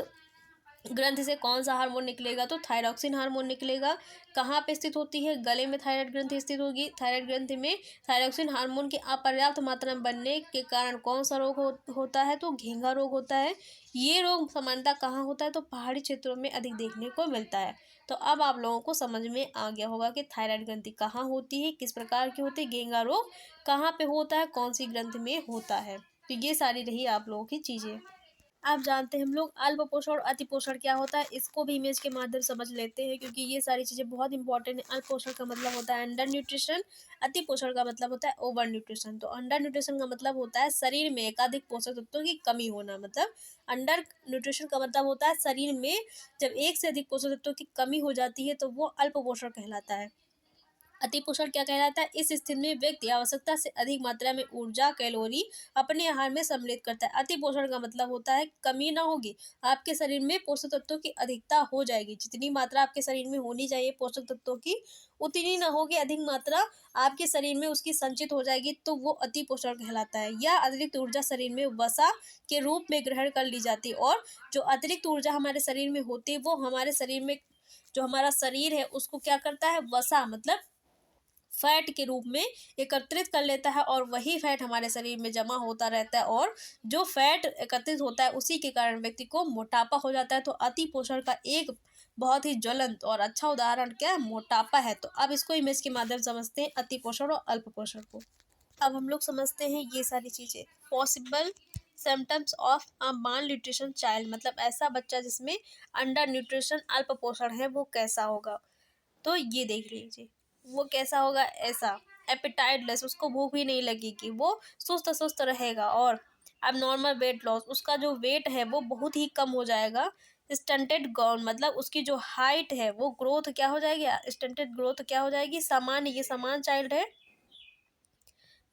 ग्रंथि से कौन सा हार्मोन निकलेगा? तो थायरॉक्सिन हार्मोन निकलेगा। कहाँ पे स्थित होती है? गले में थायराइड ग्रंथि स्थित होगी। थायराइड ग्रंथि में थायरॉक्सिन हार्मोन की अपर्याप्त मात्रा में बनने के कारण कौन सा रोग होता है? तो घेंघा रोग होता है। ये रोग सामान्यतः कहाँ होता है? तो पहाड़ी क्षेत्रों में अधिक देखने को मिलता है। तो अब आप लोगों को समझ में आ गया होगा कि थायराइड ग्रंथि कहाँ होती है, किस प्रकार की होती है, घेंघा रोग कहाँ पे होता है, कौन सी ग्रंथि में होता है। तो ये सारी रही आप लोगों की चीज़ें। आप जानते हैं हम लोग अल्प पोषण और अति पोषण क्या होता है, इसको भी इमेज के माध्यम से समझ लेते हैं, क्योंकि ये सारी चीज़ें बहुत इंपॉर्टेंट है। अल्प पोषण का मतलब होता है अंडर न्यूट्रिशन, अति पोषण का मतलब होता है ओवर न्यूट्रिशन। तो अंडर न्यूट्रिशन का मतलब होता है शरीर में एकाधिक पोषक तत्वों की कमी होना, मतलब अंडर न्यूट्रिशन का मतलब होता है शरीर में जब एक से अधिक पोषक तत्वों की कमी हो जाती है तो वो अल्प पोषण कहलाता है। अतिपोषण क्या कहलाता है, इस स्थिति में व्यक्ति आवश्यकता से अधिक मात्रा में ऊर्जा कैलोरी अपने आहार में सम्मिलित करता है। अतिपोषण का मतलब होता है कमी ना होगी, आपके शरीर में पोषक तत्वों की अधिकता हो जाएगी, जितनी मात्रा आपके शरीर में होनी चाहिए पोषक तत्वों की उतनी ना होगी, अधिक मात्रा आपके शरीर में उसकी संचित हो जाएगी, तो वो अतिपोषण कहलाता है। यह अतिरिक्त ऊर्जा शरीर में वसा के रूप में ग्रहण कर ली जाती है, और जो अतिरिक्त ऊर्जा हमारे शरीर में होती है वो हमारे शरीर में, जो हमारा शरीर है उसको क्या करता है, वसा मतलब फैट के रूप में एकत्रित कर लेता है, और वही फैट हमारे शरीर में जमा होता रहता है, और जो फैट एकत्रित होता है उसी के कारण व्यक्ति को मोटापा हो जाता है। तो अति पोषण का एक बहुत ही ज्वलंत और अच्छा उदाहरण क्या है, मोटापा है। तो अब इसको इमेज के माध्यम से समझते हैं अति पोषण और अल्प पोषण को। अब हम लोग समझते हैं ये सारी चीज़ें। Possible symptoms of a mall nutrition child, मतलब ऐसा बच्चा जिसमें अंडर न्यूट्रिशन अल्प पोषण है वो कैसा होगा। तो ये देख लीजिए, वो कैसा होगा, ऐसा एपेटाइटलेस, उसको भूख भी नहीं लगेगी, वो सुस्त सुस्त रहेगा। और अब नॉर्मल वेट लॉस, उसका जो वेट है वो बहुत ही कम हो जाएगा। स्टंटेड ग्रोथ, मतलब उसकी जो हाइट है वो ग्रोथ क्या हो जाएगी, स्टंटेड ग्रोथ क्या हो जाएगी, सामान्य, ये समान चाइल्ड है,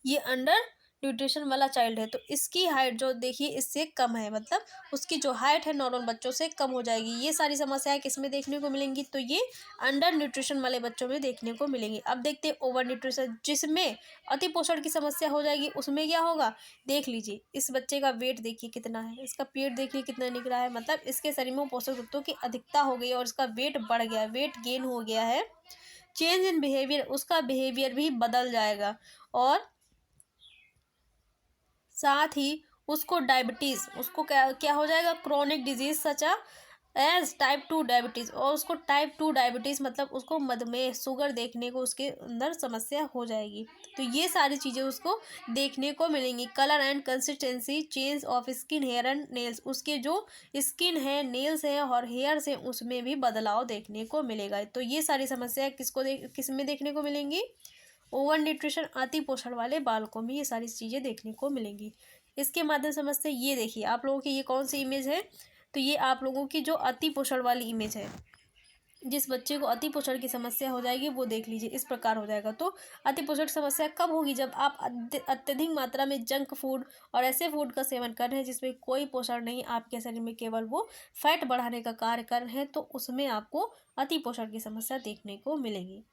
ये अंडर न्यूट्रिशन वाला चाइल्ड है, तो इसकी हाइट जो देखिए इससे कम है, मतलब उसकी जो हाइट है नॉर्मल बच्चों से कम हो जाएगी। ये सारी समस्याएं किस में देखने को मिलेंगी, तो ये अंडर न्यूट्रिशन वाले बच्चों में देखने को मिलेंगी। अब देखते हैं ओवर न्यूट्रिशन, जिसमें अति पोषण की समस्या हो जाएगी, उसमें क्या होगा, देख लीजिए इस बच्चे का वेट देखिए कितना है, इसका पेट देखिए कितना निकला है, मतलब इसके शरीर में पोषक तत्वों की अधिकता हो गई है और इसका वेट बढ़ गया है, वेट गेन हो गया है। चेंज इन बिहेवियर, उसका बिहेवियर भी बदल जाएगा, और साथ ही उसको डायबिटीज़, उसको क्या क्या हो जाएगा, chronic disease such as type 2 diabetes, और उसको टाइप 2 डायबिटीज़ मतलब उसको मधुमेह, शुगर देखने को उसके अंदर समस्या हो जाएगी। तो ये सारी चीज़ें उसको देखने को मिलेंगी। Colour and consistency change of skin, hair and nails, उसके जो स्किन है, नेल्स है और हेयर्स है उसमें भी बदलाव देखने को मिलेगा। तो ये सारी समस्याएं किस में देखने को मिलेंगी, ओवर न्यूट्रिशन अति पोषण वाले बालकों में ये सारी चीज़ें देखने को मिलेंगी। इसके माध्यम से समझते हैं, ये देखिए आप लोगों की ये कौन सी इमेज है, तो ये आप लोगों की जो अति पोषण वाली इमेज है, जिस बच्चे को अति पोषण की समस्या हो जाएगी वो देख लीजिए इस प्रकार हो जाएगा। तो अति पोषण की समस्या कब होगी, जब आप अत्यधिक मात्रा में जंक फूड और ऐसे फूड का सेवन कर रहे हैं जिसमें कोई पोषण नहीं, आपके शरीर में केवल वो फैट बढ़ाने का कार्य कर रहे हैं, तो उसमें आपको अति पोषण की समस्या देखने को मिलेगी।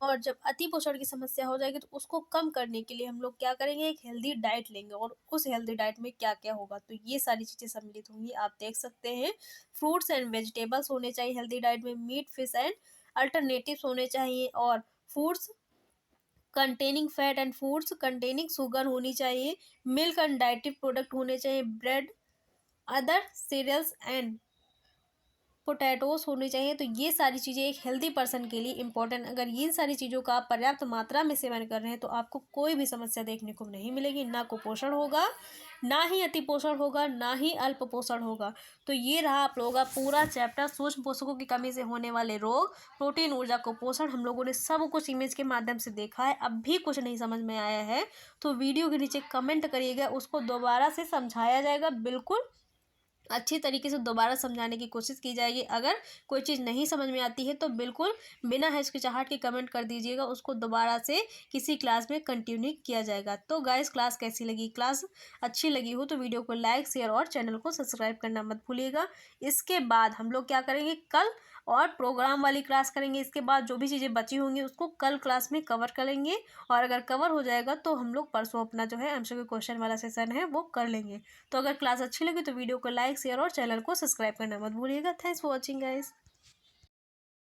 और जब अति पोषण की समस्या हो जाएगी तो उसको कम करने के लिए हम लोग क्या करेंगे, एक हेल्दी डाइट लेंगे, और उस हेल्दी डाइट में क्या क्या होगा, तो ये सारी चीज़ें सम्मिलित होंगी, आप देख सकते हैं। फ्रूट्स एंड वेजिटेबल्स होने चाहिए हेल्दी डाइट में, मीट फिश एंड अल्टरनेटिव्स होने चाहिए, और foods containing fat and foods containing sugar होनी चाहिए, मिल्क एंड डाइटरी प्रोडक्ट होने चाहिए, bread, other cereals and potatoes होने चाहिए। तो ये सारी चीज़ें एक हेल्दी पर्सन के लिए इंपॉर्टेंट, अगर इन सारी चीज़ों का आप पर्याप्त मात्रा में सेवन कर रहे हैं तो आपको कोई भी समस्या देखने को नहीं मिलेगी, ना कुपोषण होगा, ना ही अति पोषण होगा, ना ही अल्प पोषण होगा। तो ये रहा आप लोगों का पूरा चैप्टर, सूक्ष्म पोषकों की कमी से होने वाले रोग, प्रोटीन, ऊर्जा, कुपोषण, हम लोगों ने सब कुछ इमेज के माध्यम से देखा है। अब भी कुछ नहीं समझ में आया है तो वीडियो के नीचे कमेंट करिएगा, उसको दोबारा से समझाया जाएगा, बिल्कुल अच्छी तरीके से दोबारा समझाने की कोशिश की जाएगी। अगर कोई चीज़ नहीं समझ में आती है तो बिल्कुल बिना हिचकिचाहट के कमेंट कर दीजिएगा, उसको दोबारा से किसी क्लास में कंटिन्यू किया जाएगा। तो गाइस क्लास कैसी लगी, क्लास अच्छी लगी हो तो वीडियो को लाइक शेयर और चैनल को सब्सक्राइब करना मत भूलिएगा। इसके बाद हम लोग क्या करेंगे, कल और प्रोग्राम वाली क्लास करेंगे, इसके बाद जो भी चीज़ें बची होंगी उसको कल क्लास में कवर करेंगे, और अगर कवर हो जाएगा तो हम लोग परसों अपना जो है एमसीक्यू क्वेश्चन वाला सेशन है वो कर लेंगे। तो अगर क्लास अच्छी लगी तो वीडियो को लाइक शेयर और चैनल को सब्सक्राइब करना मत भूलिएगा। Thanks for watching guys.